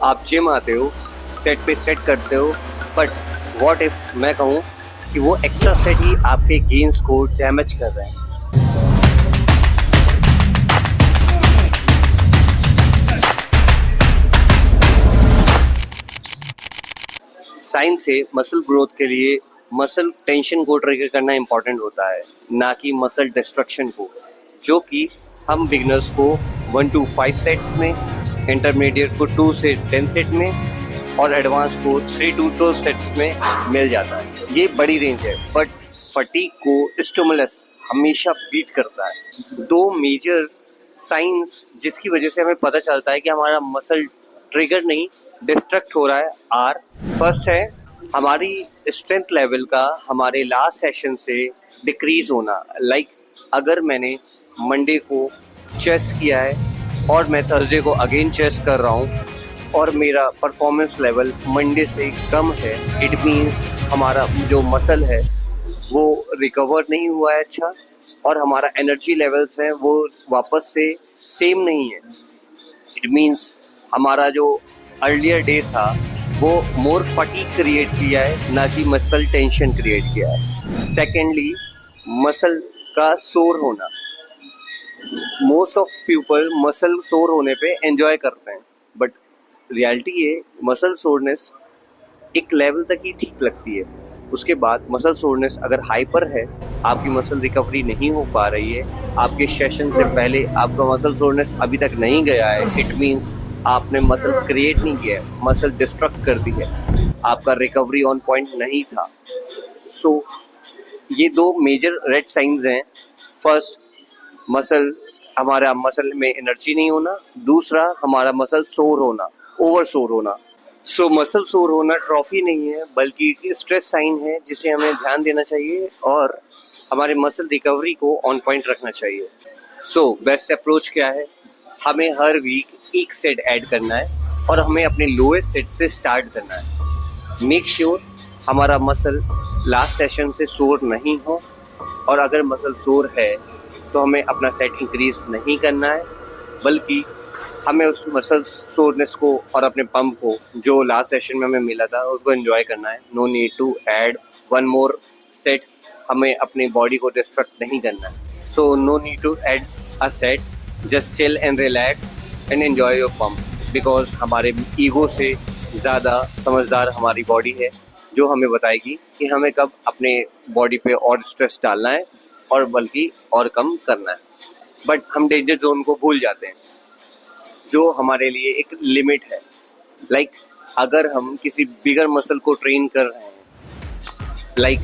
आप जिम आते हो, सेट पे सेट करते हो, बट व्हाट इफ मैं कहूँ कि वो एक्स्ट्रा सेट ही आपके गेन्स को डैमेज कर रहे हैं। साइंस से मसल ग्रोथ के लिए मसल टेंशन को ट्रिगर करना इंपॉर्टेंट होता है, ना कि मसल डिस्ट्रक्शन को, जो कि हम बिगनर्स को 1 to 5 सेट्स में, इंटरमीडिएट को 2 से 10 सेट में और एडवांस को 3 to 12 सेट्स में मिल जाता है। ये बड़ी रेंज है, बट फटीग को स्टिमुलस हमेशा बीट करता है। दो मेजर साइंस जिसकी वजह से हमें पता चलता है कि हमारा मसल ट्रिगर नहीं डिस्ट्रक्ट हो रहा है आर, फर्स्ट है हमारी स्ट्रेंथ लेवल का हमारे लास्ट सेशन से डिक्रीज होना। लाइक अगर मैंने मंडे को चेस्ट किया है और मैं थर्सडे को अगेन चेस्ट कर रहा हूँ और मेरा परफॉर्मेंस लेवल मंडे से कम है, इट मीन्स हमारा जो मसल है वो रिकवर नहीं हुआ है अच्छा, और हमारा एनर्जी लेवल्स हैं वो वापस से सेम नहीं है। इट मीन्स हमारा जो अर्लियर डे था वो मोर फटीग क्रिएट किया है, ना कि मसल टेंशन क्रिएट किया है। सेकेंडली, मसल का सोर होना। मोस्ट ऑफ पीपल मसल सोर होने पे एंजॉय करते हैं, बट रियलिटी ये मसल सोरनेस एक लेवल तक ही ठीक लगती है। उसके बाद मसल सोरनेस अगर हाइपर है, आपकी मसल रिकवरी नहीं हो पा रही है, आपके सेशन से पहले आपका मसल सोरनेस अभी तक नहीं गया है, इट मीन्स आपने मसल क्रिएट नहीं किया है, मसल डिस्ट्रक्ट कर दी है, आपका रिकवरी ऑन पॉइंट नहीं था। सो ये दो मेजर रेड साइंस हैं। फर्स्ट, हमारा मसल में एनर्जी नहीं होना। दूसरा, हमारा मसल सोर होना, ओवर सोर होना। सो मसल सोर होना ट्रॉफी नहीं है, बल्कि स्ट्रेस साइन है जिसे हमें ध्यान देना चाहिए और हमारे मसल रिकवरी को ऑन पॉइंट रखना चाहिए। सो बेस्ट अप्रोच क्या है? हमें हर वीक एक सेट ऐड करना है और हमें अपने लोएस्ट सेट से स्टार्ट करना है। मेक श्योर हमारा मसल लास्ट सेशन से सोर नहीं हो, और अगर मसल सोर है तो हमें अपना सेट इंक्रीज नहीं करना है, बल्कि हमें उस मसल सोरनेस को और अपने पंप को जो लास्ट सेशन में हमें मिला था उसको एंजॉय करना है। No need to add one more set, हमें अपनी बॉडी को डिस्ट्रक्ट नहीं करना है। So no need to add a set, just chill and relax and enjoy your pump, because हमारे ईगो से ज़्यादा समझदार हमारी बॉडी है, जो हमें बताएगी कि हमें कब अपने बॉडी पे और स्ट्रेस डालना है और बल्कि और कम करना है। बट हम डेंजर जोन को भूल जाते हैं, जो हमारे लिए एक लिमिट है। लाइक अगर हम किसी बिगर मसल को ट्रेन कर रहे हैं, लाइक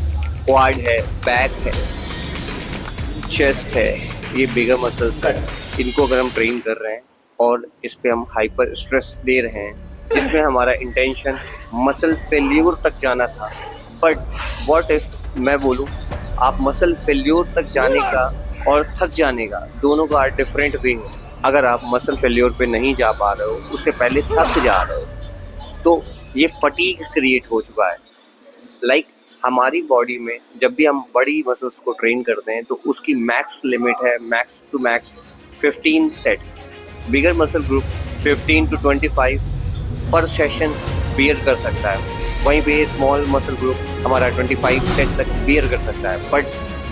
क्वाड है, बैक है, चेस्ट है, ये बिगर मसल्स है, इनको अगर हम ट्रेन कर रहे हैं और इस पे हम हाइपर स्ट्रेस दे रहे हैं, जिसमें हमारा इंटेंशन मसल फेल्यूर तक जाना था, बट व्हाट इफ मैं बोलूँ आप मसल फेल्यूर तक जाने का और थक जाने का दोनों का डिफरेंट वे है। अगर आप मसल फेल्योर पे नहीं जा पा रहे हो, उससे पहले थक जा रहे हो, तो ये फटीग क्रिएट हो चुका है। लाइक हमारी बॉडी में जब भी हम बड़ी मसल्स को ट्रेन करते हैं तो उसकी मैक्स लिमिट है max to max 15 set. Bigger muscle group 15 to 25 पर सेशन बियर कर सकता है, वहीं पे स्मॉल मसल ग्रुप हमारा 25 सेट तक बियर कर सकता है। बट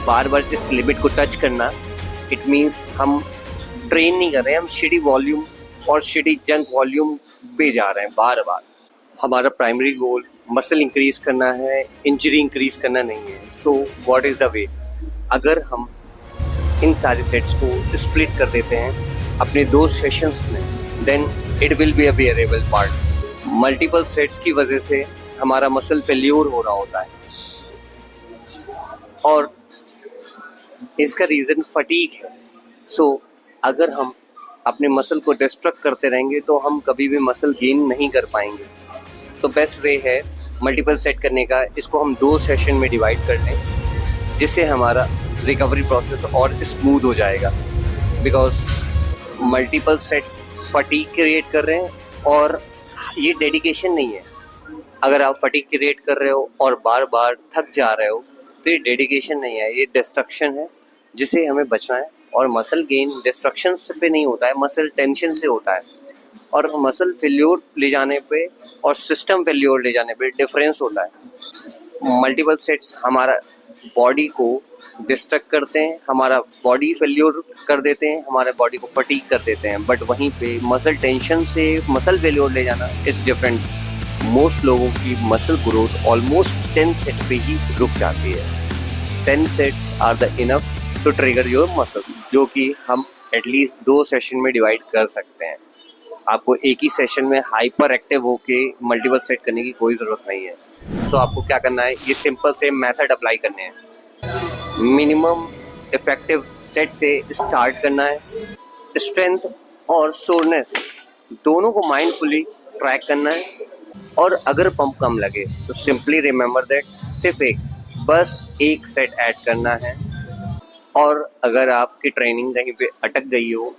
बार बार इस लिमिट को टच करना, इट मीन्स हम ट्रेन नहीं कर रहे हैं, हम शिडी वॉल्यूम और शिडी जंक वॉल्यूम पे जा रहे हैं बार बार। हमारा प्राइमरी गोल मसल इंक्रीज करना है, इंजरी इंक्रीज करना नहीं है। So what is the way? अगर हम इन सारे सेट्स को स्प्लिट कर देते हैं अपने 2 सेशंस में, then it will be a bearable part. Multiple sets की वजह से हमारा मसल फेल्योर हो रहा होता है, और इसका रीज़न फटीग है। सो अगर हम अपने मसल को डिस्ट्रक्ट करते रहेंगे तो हम कभी भी मसल गेन नहीं कर पाएंगे। तो बेस्ट वे है मल्टीपल सेट करने का, इसको हम 2 सेशन में डिवाइड कर लें, जिससे हमारा रिकवरी प्रोसेस और स्मूथ हो जाएगा। Because multiple set fatigue create कर रहे हैं और ये डेडिकेशन नहीं है। अगर आप फटीग क्रिएट कर रहे हो और बार बार थक जा रहे हो तो ये डेडिकेशन नहीं है, ये डिस्ट्रक्शन है, जिसे हमें बचना है। और मसल गेन डिस्ट्रक्शन पे नहीं होता है, मसल टेंशन से होता है। और मसल फेल्योर ले जाने पे और सिस्टम फेल्योर ले जाने पे डिफरेंस होता है। मल्टीपल सेट्स हमारा बॉडी को डिस्ट्रक्ट करते हैं, हमारा बॉडी फेल्योर कर देते हैं, हमारे बॉडी को फटीग कर देते हैं, बट वहीं पे मसल टेंशन से मसल फेल्योर ले जाना इज डिफरेंट। मोस्ट लोगों की मसल ग्रोथ ऑलमोस्ट 10 सेट पे ही रुक जाती है। 10 sets are the enough to trigger your muscle, जो कि हम एटलीस्ट 2 सेशन में डिवाइड कर सकते हैं। आपको एक ही सेशन में हाइपर एक्टिव होके मल्टीपल सेट करने की कोई ज़रूरत नहीं है। तो आपको क्या करना है, ये सिंपल से मेथड अप्लाई करने हैं। मिनिमम इफेक्टिव सेट से स्टार्ट करना है। स्ट्रेंथ और सोरनेस दोनों को माइंडफुली ट्रैक करना है। और अगर पंप कम लगे तो सिंपली रिमेंबर दैट सिर्फ बस एक सेट ऐड करना है। और अगर आपकी ट्रेनिंग कहीं पे अटक गई हो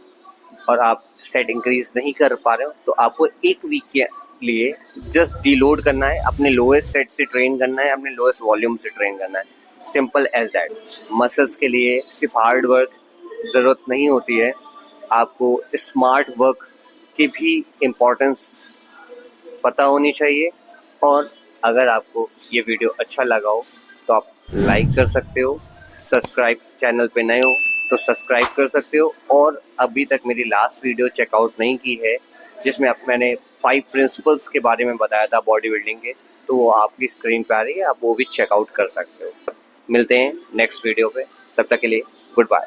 और आप सेट इंक्रीज नहीं कर पा रहे हो तो आपको एक वीक के लिए जस्ट डीलोड करना है, अपने लोएस्ट सेट से ट्रेन करना है, अपने लोएस्ट वॉल्यूम से ट्रेन करना है। Simple as that. मसल्स के लिए सिर्फ हार्ड वर्क ज़रूरत नहीं होती है, आपको स्मार्ट वर्क की भी इम्पोर्टेंस पता होनी चाहिए। और अगर आपको ये वीडियो अच्छा लगा हो तो आप लाइक कर सकते हो, सब्सक्राइब चैनल पे नए हो तो सब्सक्राइब कर सकते हो। और अभी तक मेरी लास्ट वीडियो चेकआउट नहीं की है जिसमें मैंने 5 प्रिंसिपल्स के बारे में बताया था बॉडी बिल्डिंग के, तो वो आपकी स्क्रीन पे आ रही है, आप वो भी चेकआउट कर सकते हो। मिलते हैं नेक्स्ट वीडियो पे, तब तक के लिए गुड बाय।